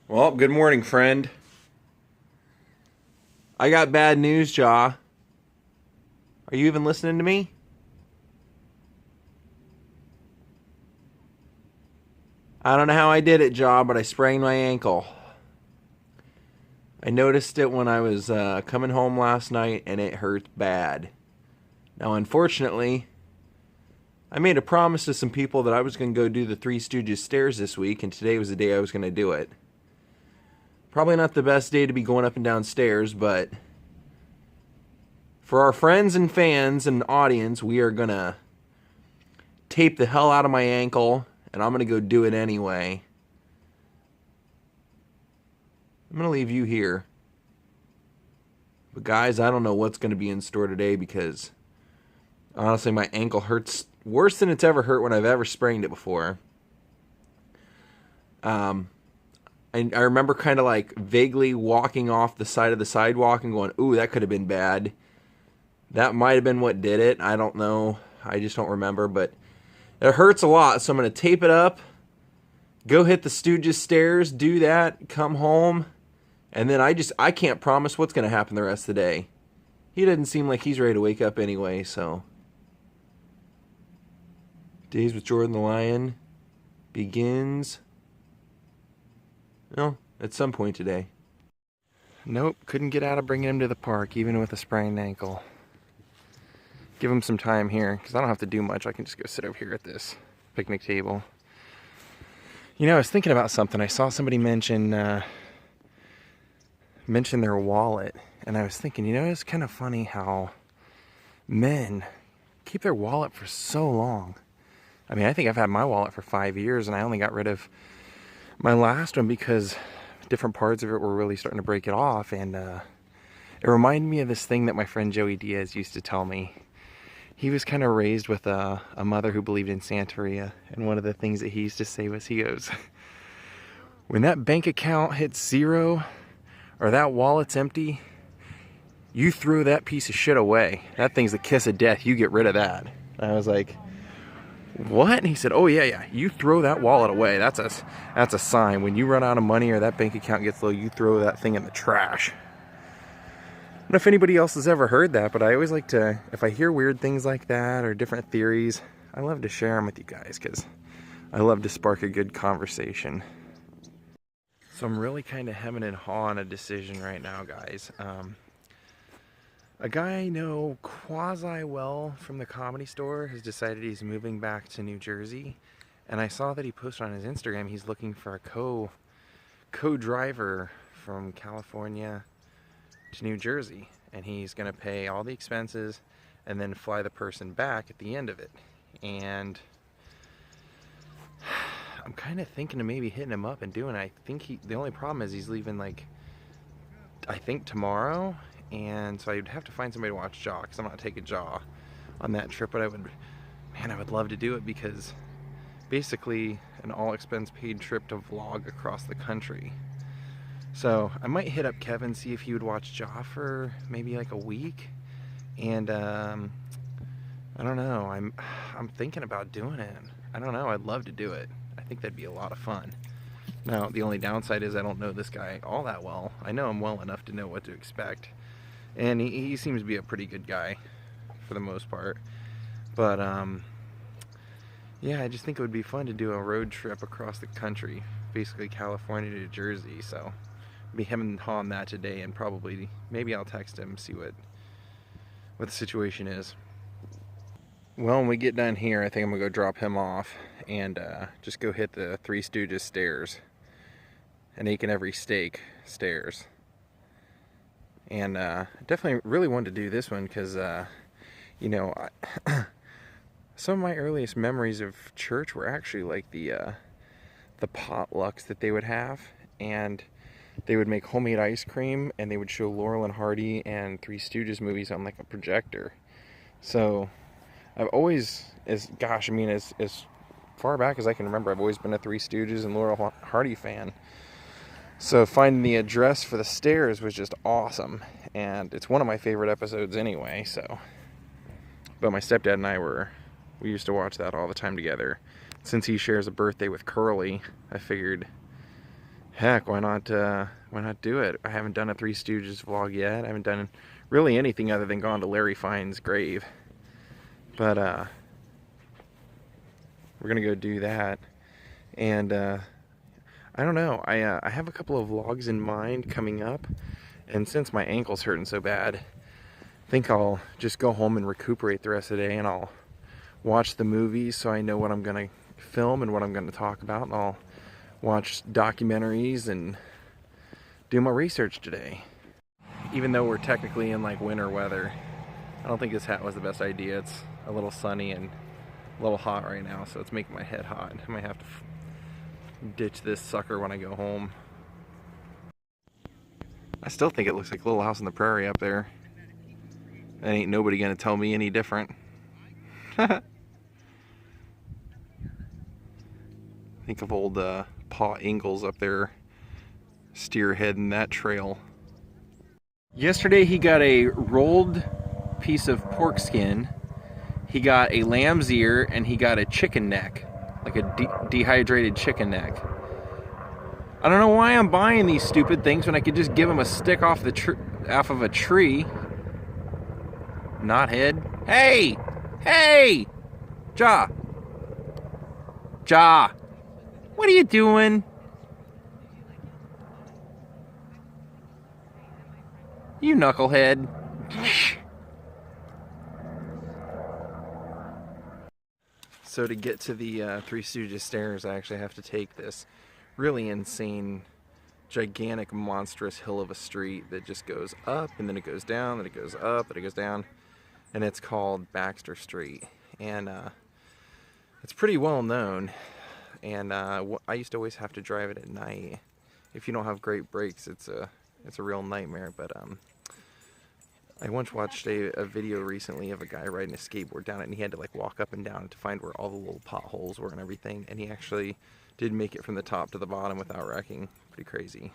Well, good morning, friend. I got bad news, Jaw. Are you even listening to me? I don't know how I did it, Jaw, but I sprained my ankle. I noticed it when I was coming home last night, and it hurts bad. Now, unfortunately, I made a promise to some people that I was going to go do the Three Stooges stairs this week, and today was the day I was going to do it. Probably not the best day to be going up and down stairs, but for our friends and fans and audience, we are going to tape the hell out of my ankle, and I'm going to go do it anyway. I'm going to leave you here. But guys, I don't know what's going to be in store today because honestly, my ankle hurts worse than it's ever hurt when I've ever sprained it before. I remember kind of like vaguely walking off the side of the sidewalk and going, ooh, that could have been bad. That might have been what did it. I don't know. I just don't remember, but it hurts a lot, so I'm going to tape it up, go hit the Stooges stairs, do that, come home, and then I can't promise what's going to happen the rest of the day. He doesn't seem like he's ready to wake up anyway, so. Daze with Jordan the Lion begins, well, at some point today. Nope, couldn't get out of bringing him to the park, even with a sprained ankle. Give him some time here, because I don't have to do much. I can just go sit over here at this picnic table. You know, I was thinking about something. I saw somebody mention their wallet, and I was thinking, you know, it's kind of funny how men keep their wallet for so long. I mean, I think I've had my wallet for 5 years, and I only got rid of my last one because different parts of it were really starting to break it off, and it reminded me of this thing that my friend Joey Diaz used to tell me. He was kind of raised with a mother who believed in Santeria, and one of the things that he used to say was, he goes, when that bank account hits zero, or that wallet's empty, you throw that piece of shit away. That thing's the kiss of death. You get rid of that. And I was like, what? And he said, oh yeah, you throw that wallet away. That's a sign. When you run out of money or that bank account gets low, you throw that thing in the trash. I don't know if anybody else has ever heard that, but I always like to, if I hear weird things like that or different theories, I love to share them with you guys because I love to spark a good conversation. So I'm really kind of hemming and hawing a decision right now, guys. A guy I know quasi well from the Comedy Store has decided he's moving back to New Jersey, and I saw that he posted on his Instagram he's looking for a co-driver from California to New Jersey, and he's going to pay all the expenses and then fly the person back at the end of it. And I'm kind of thinking of maybe hitting him up and doing it. I think the only problem is he's leaving like, I think tomorrow, and so I'd have to find somebody to watch Jaw, because I'm not taking Jaw on that trip, but I would love to do it, because basically an all expense paid trip to vlog across the country. So I might hit up Kevin, see if he would watch Jaw for maybe like a week, and I don't know, I'm thinking about doing it. I don't know, I'd love to do it. I think that'd be a lot of fun. Now, the only downside is I don't know this guy all that well. I know him well enough to know what to expect, and he seems to be a pretty good guy for the most part. But yeah, I just think it would be fun to do a road trip across the country, basically California to Jersey. So I'll be hemming and hawing that today, and probably maybe I'll text him, see what the situation is. Well, when we get done here, I think I'm gonna go drop him off and just go hit the Three Stooges stairs, an ache in every steak stairs. And definitely really wanted to do this one because you know, some of my earliest memories of church were actually like the potlucks that they would have, and they would make homemade ice cream, and they would show Laurel and Hardy and Three Stooges movies on like a projector. So I've always, as far back as I can remember, I've always been a Three Stooges and Laurel Hardy fan. So finding the address for the stairs was just awesome, and it's one of my favorite episodes anyway. So, but my stepdad and I we used to watch that all the time together. Since he shares a birthday with Curly, I figured heck, why not do it? I haven't done a Three Stooges vlog yet. I haven't done really anything other than gone to Larry Fine's grave. But we're gonna go do that. And I don't know, I have a couple of vlogs in mind coming up, and since my ankle's hurting so bad, I think I'll just go home and recuperate the rest of the day, and I'll watch the movies so I know what I'm gonna film and what I'm gonna talk about, and I'll watch documentaries and do my research today. Even though we're technically in like winter weather, I don't think this hat was the best idea. It's a little sunny and a little hot right now, so it's making my head hot. I might have to ditch this sucker when I go home. I still think it looks like Little House on the Prairie up there. And ain't nobody gonna tell me any different. Think of old Pa Ingalls up there steerheading that trail. Yesterday he got a rolled piece of pork skin, he got a lamb's ear, and he got a chicken neck, like a dehydrated chicken neck. I don't know why I'm buying these stupid things when I could just give him a stick off of a tree. Knothead. Hey! Hey! Ja! Ja! What are you doing? You knucklehead. So to get to the Three Stooges stairs, I actually have to take this really insane, gigantic, monstrous hill of a street that just goes up, and then it goes down, then it goes up, then it goes down, and it's called Baxter Street. And it's pretty well known, and I used to always have to drive it at night. If you don't have great brakes, it's a real nightmare. But I once watched a video recently of a guy riding a skateboard down it, and he had to like walk up and down to find where all the little potholes were and everything, and he actually did make it from the top to the bottom without wrecking. Pretty crazy.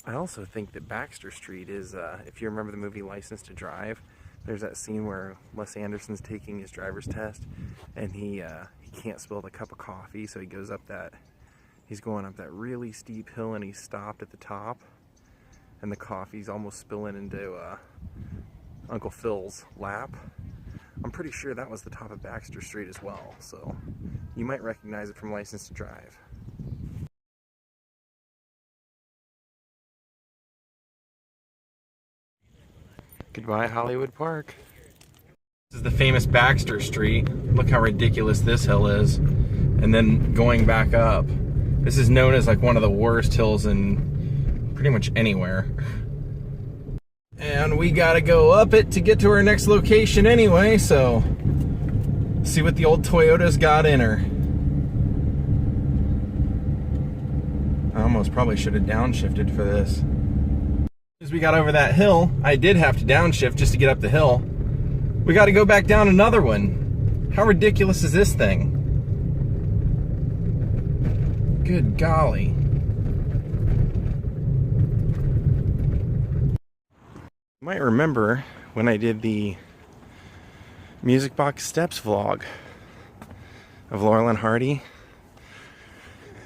I also think that Baxter Street is, if you remember the movie License to Drive, there's that scene where Les Anderson's taking his driver's test, and he can't spill the cup of coffee, so he's going up that really steep hill, and he's stopped at the top, and the coffee's almost spilling into Uncle Phil's lap. I'm pretty sure that was the top of Baxter Street as well, so you might recognize it from License to Drive. Goodbye, Hollywood Park. This is the famous Baxter Street. Look how ridiculous this hill is. And then going back up, this is known as like one of the worst hills in pretty much anywhere. And we gotta go up it to get to our next location anyway, so see what the old Toyota's got in her. I almost probably should have downshifted for this. As we got over that hill, I did have to downshift just to get up the hill. We got to go back down another one. How ridiculous is this thing? Good golly. You might remember when I did the Music Box Steps vlog of Laurel and Hardy.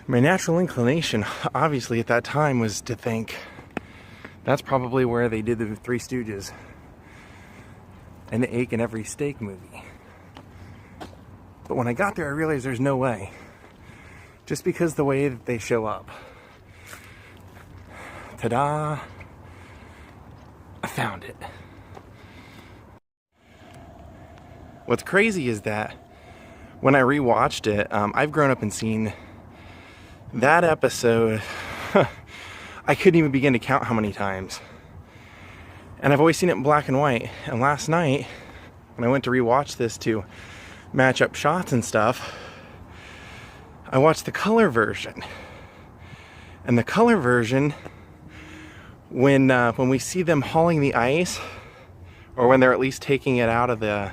My natural inclination, obviously at that time, was to think that's probably where they did the Three Stooges and the Ache and Every Steak movie. But when I got there, I realized there's no way. Just because the way that they show up. Ta-da! I found it. What's crazy is that when I rewatched it, I've grown up and seen that episode. I couldn't even begin to count how many times. And I've always seen it in black and white. And last night, when I went to rewatch this to match up shots and stuff, I watched the color version. And the color version, when we see them hauling the ice, or when they're at least taking it out of the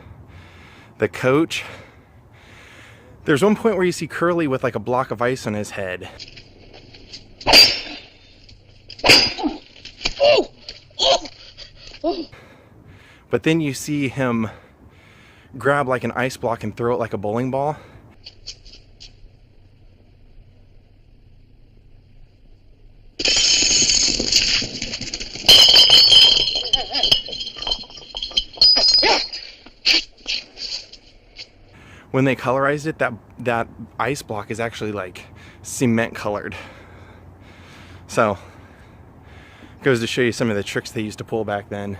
coach, there's one point where you see Curly with like a block of ice on his head. But then you see him grab like an ice block and throw it like a bowling ball. when they colorized it, that ice block is actually like cement colored. So, goes to show you some of the tricks they used to pull back then.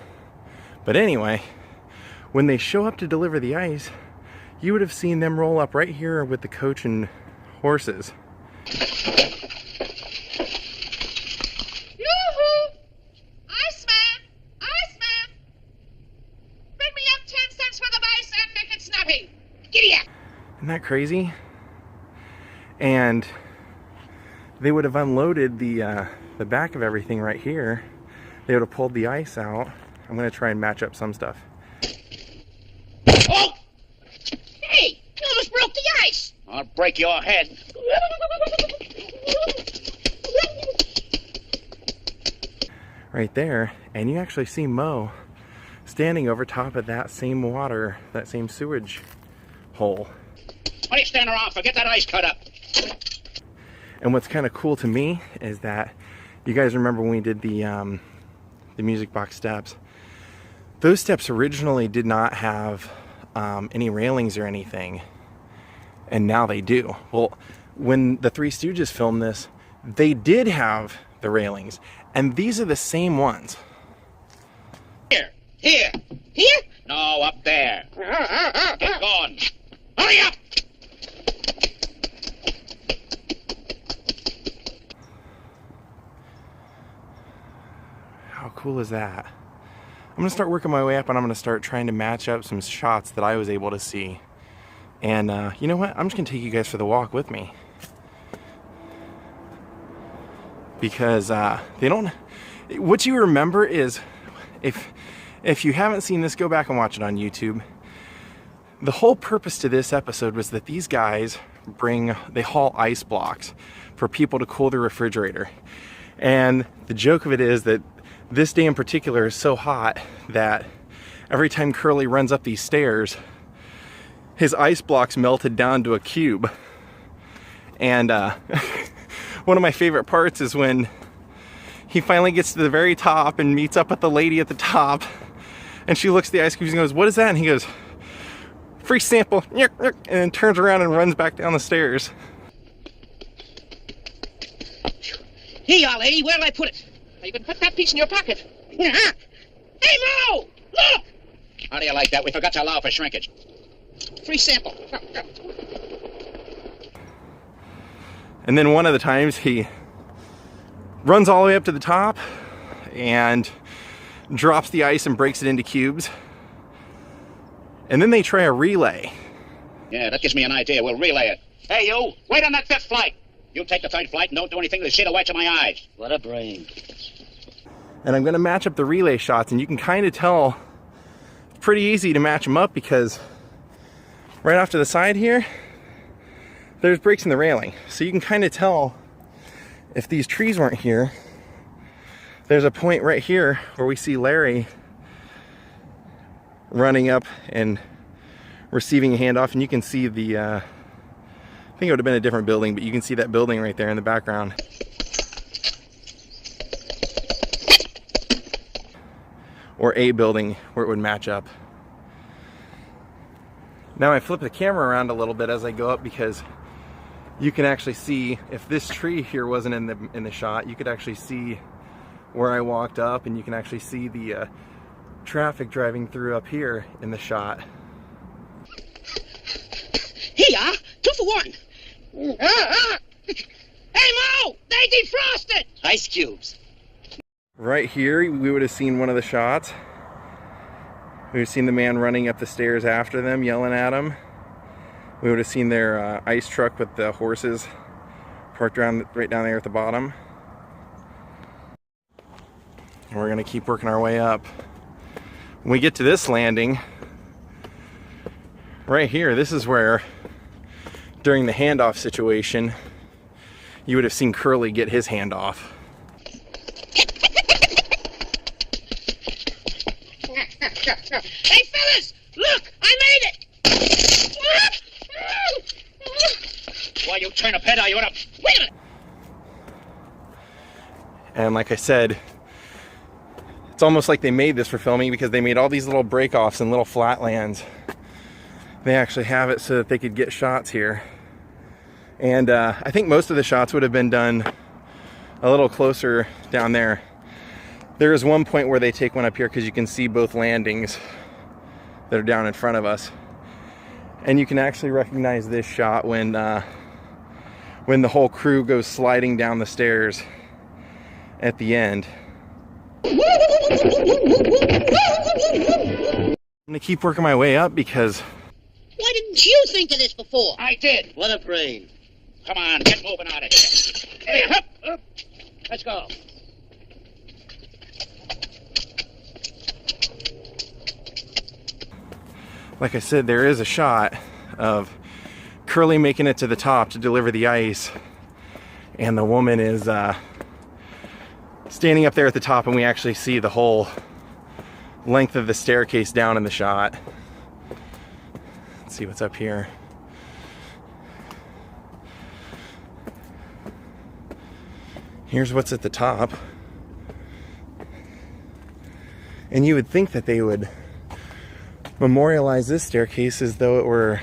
But anyway, when they show up to deliver the ice, you would have seen them roll up right here with the coach and horses. Isn't that crazy? And they would have unloaded the back of everything right here. They would have pulled the ice out. I'm going to try and match up some stuff. Oh! Hey! You almost broke the ice! I'll break your head. Right there. And you actually see Mo standing over top of that same water, that same sewage hole. What are you standing around for? Get that ice cut up. And what's kind of cool to me is that you guys remember when we did the music box steps. Those steps originally did not have any railings or anything, and now they do. Well, when the Three Stooges filmed this, they did have the railings, and these are the same ones. Here! Here! Here? No, up there. Get going. Hurry up! How cool is that? I'm gonna start working my way up, and I'm gonna start trying to match up some shots that I was able to see. And you know what? I'm just gonna take you guys for the walk with me, because they don't. What you remember is, if you haven't seen this, go back and watch it on YouTube. The whole purpose to this episode was that these guys they haul ice blocks for people to cool their refrigerator. And the joke of it is that this day in particular is so hot that every time Curly runs up these stairs, his ice blocks melted down to a cube. And one of my favorite parts is when he finally gets to the very top and meets up with the lady at the top, and she looks at the ice cubes and goes, "What is that?" And he goes, "Free sample," and then turns around and runs back down the stairs. Here you are, lady. Where did I put it? You can put that piece in your pocket. Hey, Mo! Look! How do you like that? We forgot to allow for shrinkage. Free sample. And then one of the times he runs all the way up to the top and drops the ice and breaks it into cubes. And then they try a relay. Yeah, that gives me an idea. We'll relay it. Hey, you! Wait on that fifth flight! You take the third flight and don't do anything to see the whites of my eyes. What a brain. And I'm going to match up the relay shots, and you can kind of tell it's pretty easy to match them up, because right off to the side here, there's breaks in the railing. So you can kind of tell if these trees weren't here. There's a point right here where we see Larry running up and receiving a handoff, and you can see the I think it would have been a different building, but you can see that building right there in the background. Or a building where it would match up. Now I flip the camera around a little bit as I go up, because you can actually see, if this tree here wasn't in the shot, you could actually see where I walked up, and you can actually see the traffic driving through up here in the shot. Here you are, 2 for 1. Hey, Mo! They defrosted! Ice cubes. Right here, we would have seen one of the shots. We would have seen the man running up the stairs after them, yelling at them. We would have seen their ice truck with the horses parked right down there at the bottom. And we're gonna keep working our way up. When we get to this landing, right here, this is where, during the handoff situation, you would have seen Curly get his handoff. Hey, fellas! Look! I made it! Why, you turn a head out, you wanna... Wait a minute! And like I said, it's almost like they made this for filming, because they made all these little break-offs and little flatlands they actually have it so that they could get shots here. And I think most of the shots would have been done a little closer down there. There is one point where they take one up here because you can see both landings that are down in front of us. And you can actually recognize this shot when the whole crew goes sliding down the stairs at the end. I'm gonna keep working my way up because... Why didn't you think of this before? I did. What a brain. Come on, get moving out of here. Hey, up. Let's go. Like I said, there is a shot of Curly making it to the top to deliver the ice, and the woman is standing up there at the top, and we actually see the whole length of the staircase down in the shot. Let's see what's up here. Here's what's at the top. And you would think that they would memorialize this staircase as though it were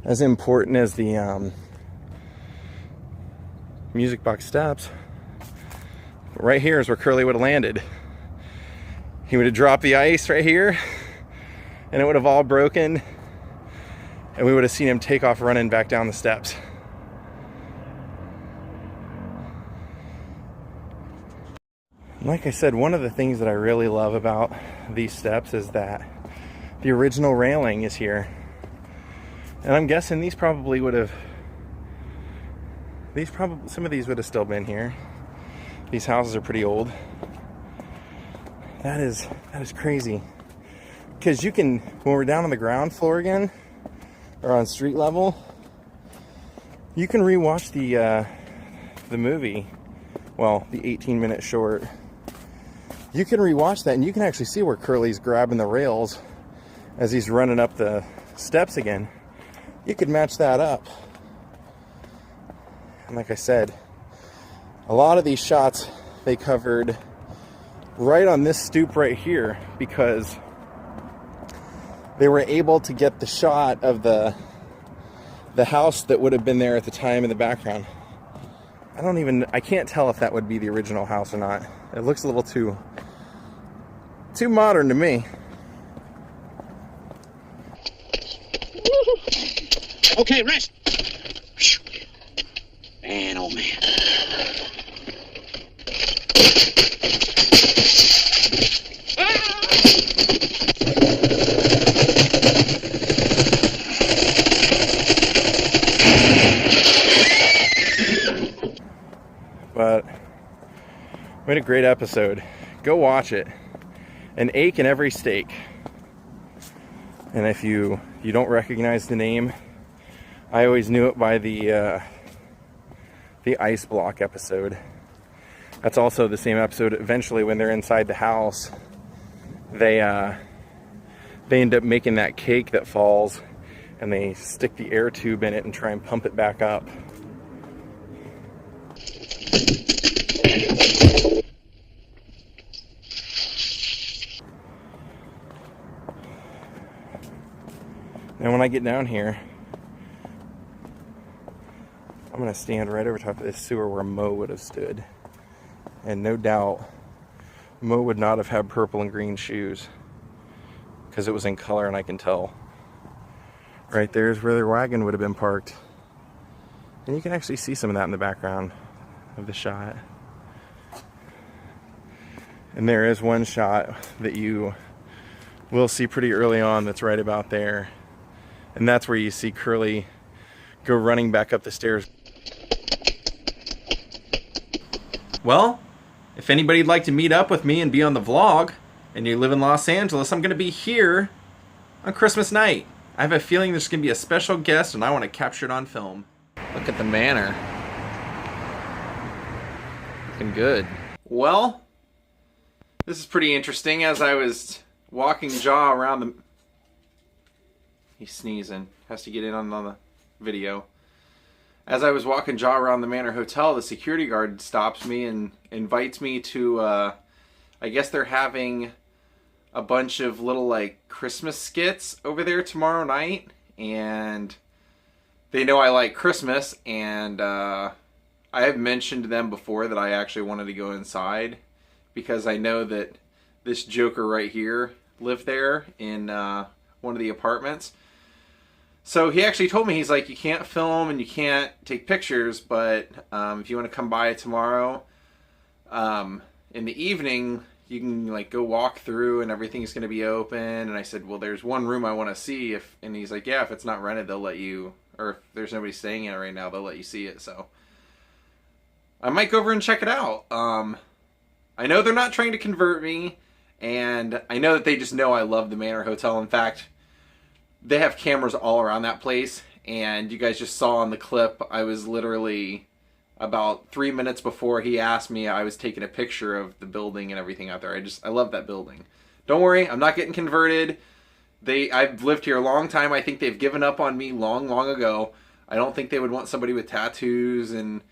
as important as the music box steps. But right here is where Curly would have landed. He would have dropped the ice right here, and it would have all broken, and we would have seen him take off running back down the steps. Like I said, one of the things that I really love about these steps is that the original railing is here. And I'm guessing these probably would have, some of these would have still been here. These houses are pretty old. That is crazy. Because you can, when we're down on the ground floor again, or on street level, you can rewatch the movie, well, the 18-minute short. You can rewatch that, and you can actually see where Curly's grabbing the rails as he's running up the steps again. You could match that up. And like I said, a lot of these shots they covered right on this stoop right here because they were able to get the shot of the house that would have been there at the time in the background. I can't tell if that would be the original house or not. It looks a little too modern to me. Okay, rest. Man, oh man. But we had a great episode. Go watch it. An ache in every steak. And if you don't recognize the name, I always knew it by the ice block episode. That's also the same episode. Eventually, when they're inside the house, they end up making that cake that falls, and they stick the air tube in it and try and pump it back up. And when I get down here, I'm going to stand right over top of this sewer where Mo would have stood. And no doubt, Mo would not have had purple and green shoes because it was in color, and I can tell. Right there's where their wagon would have been parked. And you can actually see some of that in the background of the shot. And there is one shot that you will see pretty early on that's right about there. And that's where you see Curly go running back up the stairs. Well, if anybody'd like to meet up with me and be on the vlog, and you live in Los Angeles, I'm going to be here on Christmas night. I have a feeling there's going to be a special guest, and I want to capture it on film. Look at the manor. Looking good. Well, this is pretty interesting. As I was walking Jaw around the... He's sneezing. Has to get in on the video. As I was walking Jaw around the Manor Hotel, the security guard stops me and invites me to, I guess they're having a bunch of little like Christmas skits over there tomorrow night, and they know I like Christmas, and I have mentioned to them before that I actually wanted to go inside because I know that this joker right here lived there in one of the apartments. So he actually told me, he's like, you can't film and you can't take pictures, but if you want to come by tomorrow in the evening, you can like go walk through and everything's going to be open. And I said, well, there's one room I want to see. And he's like, yeah, if it's not rented, they'll let you, or if there's nobody staying in it right now, they'll let you see it. So I might go over and check it out. I know they're not trying to convert me, and I know that they just know I love the Manor Hotel. In fact, they have cameras all around that place, and you guys just saw on the clip, I was literally about 3 minutes before he asked me, I was taking a picture of the building and everything out there. I love that building. Don't worry, I'm not getting converted. I've lived here a long time. I think they've given up on me long, long ago. I don't think they would want somebody with tattoos and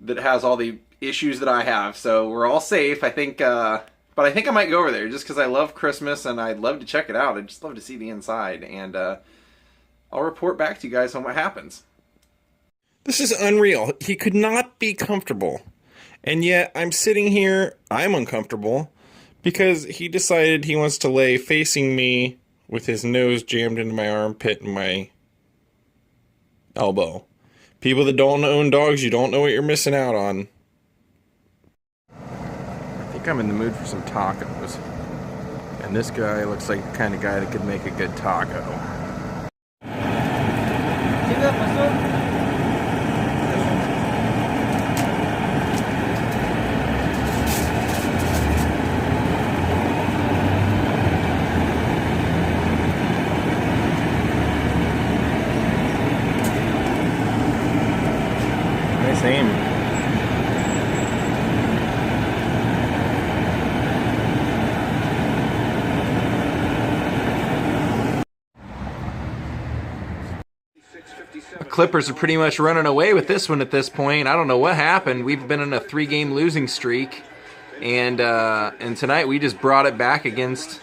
that has all the issues that I have. So we're all safe, I think. But I think I might go over there just because I love Christmas and I'd love to check it out. I'd just love to see the inside. And I'll report back to you guys on what happens. This is unreal. He could not be comfortable. And yet I'm sitting here, I'm uncomfortable, because he decided he wants to lay facing me with his nose jammed into my armpit and my elbow. People that don't own dogs, you don't know what you're missing out on. I think I'm in the mood for some tacos. And this guy looks like the kind of guy that could make a good taco. Nice aim. Clippers are pretty much running away with this one at this point. I don't know what happened. We've been in a 3-game losing streak, and tonight we just brought it back against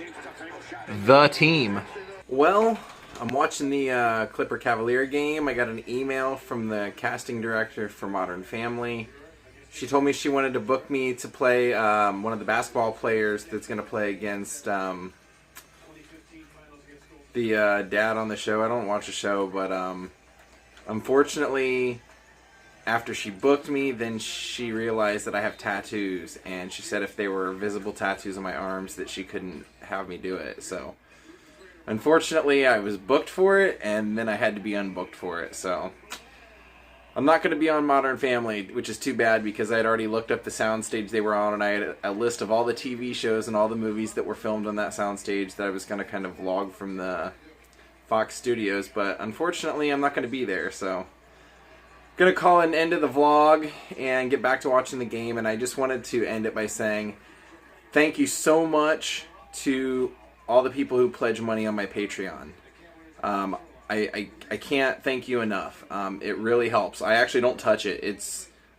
the team. Well, I'm watching the Clipper Cavalier game. I got an email from the casting director for Modern Family. She told me she wanted to book me to play one of the basketball players that's going to play against the dad on the show. I don't watch the show, but unfortunately, after she booked me, then she realized that I have tattoos, and she said if they were visible tattoos on my arms that she couldn't have me do it. So unfortunately, I was booked for it, and then I had to be unbooked for it. So I'm not going to be on Modern Family, which is too bad because I had already looked up the soundstage they were on, and I had a list of all the TV shows and all the movies that were filmed on that soundstage that I was going to kind of vlog from the Fox Studios, but unfortunately I'm not going to be there, so I'm going to call an end to the vlog and get back to watching the game. And I just wanted to end it by saying thank you so much to all the people who pledge money on my Patreon. I can't thank you enough. It really helps. I actually don't touch it.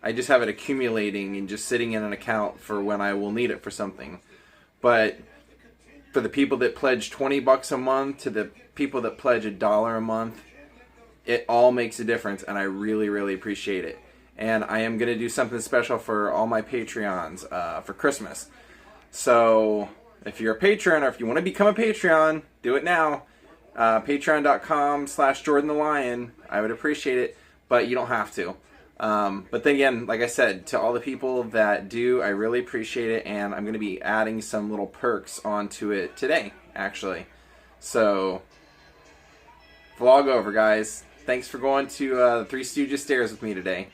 I just have it accumulating and just sitting in an account for when I will need it for something. But for the people that pledge $20 a month to the people that pledge $1 a month, it all makes a difference, and I really, really appreciate it. And I am going to do something special for all my Patreons for Christmas. So if you're a patron, or if you want to become a Patreon, do it now. Patreon.com/Jordan the Lion. I would appreciate it, but you don't have to. But then again, like I said, to all the people that do, I really appreciate it, and I'm going to be adding some little perks onto it today, actually. So, vlog over, guys. Thanks for going to the Three Stooges stairs with me today.